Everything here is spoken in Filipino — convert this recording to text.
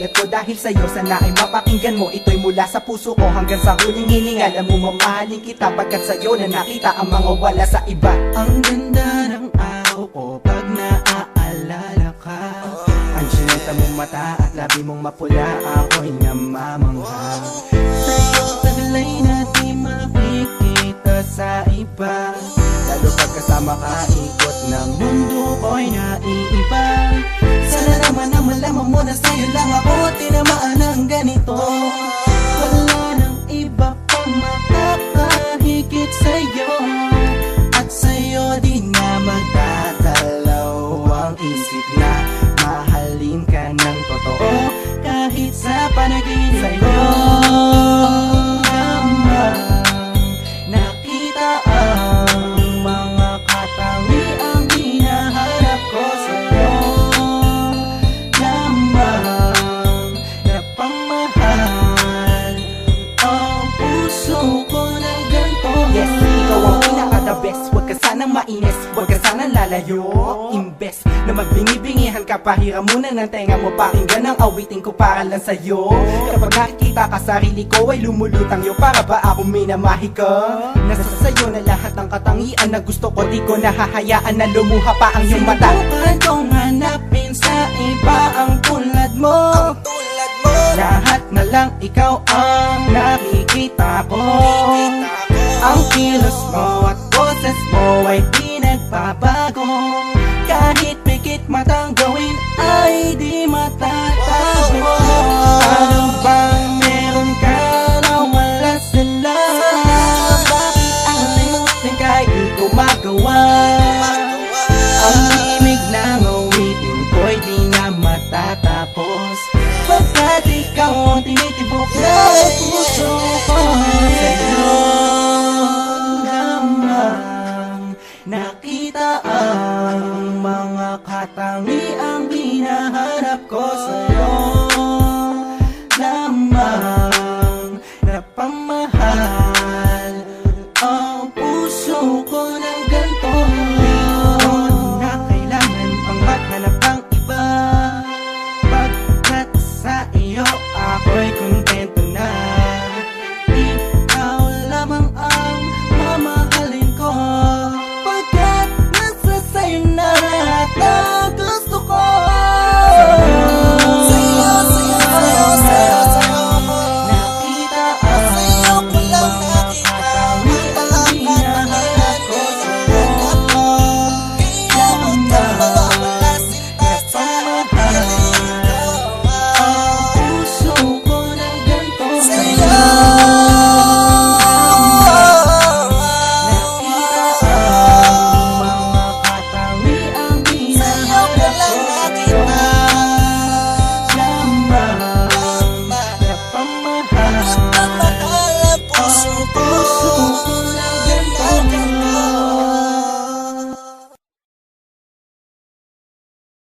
sinulat ko dahil sa'yo. Sana ay mapakinggan mo, ito'y mula sa puso ko hanggang sa huling hininga. Alam mo mamahalin kita pagkat sa'yo na nakita ang mga wala sa iba. Ang ganda ng araw ko pag naaalala ka. Ang sinenta mong mata at labi mong mapula, ako'y namamangha. Sa'yo taglay na di makikita sa iba. Lalo pag kasama ka, ikot ng mundo ko'y naiiba. Sana naman na malaman mo na sa'yo lang ako tinamaan ng ganito. Wala nang iba pang makakahigit sa'yo. At sa'yo di na magdadalaw ang isip na mahalin ka ng totoo kahit sa panaginip sa'yo. Nakita ang mga katangiang hinahanap ko sa'yo. Lamang na pangmahal ang puso ko ng ganito. Yes, ikaw ang pinaka-the best. Huwag ka sanang mainis, huwag ka sanang lalayo. Imbes na magbingi-bingihan ka, pahiram muna ng tenga mo, pakinggan ang awitin ko para lang sa'yo. Kapag nakikita ka sarili ko ay lumulutang yo. Para ba ako minamahi ka? Nasa sa'yo na lahat ng katangian na gusto ko, di ko nahahayaan na lumuha pa ang iyong mata. Sinubukan kong hanapin sa iba ang tulad mo. Lahat na lang ikaw ang nakikita ko. Ang kilos mo at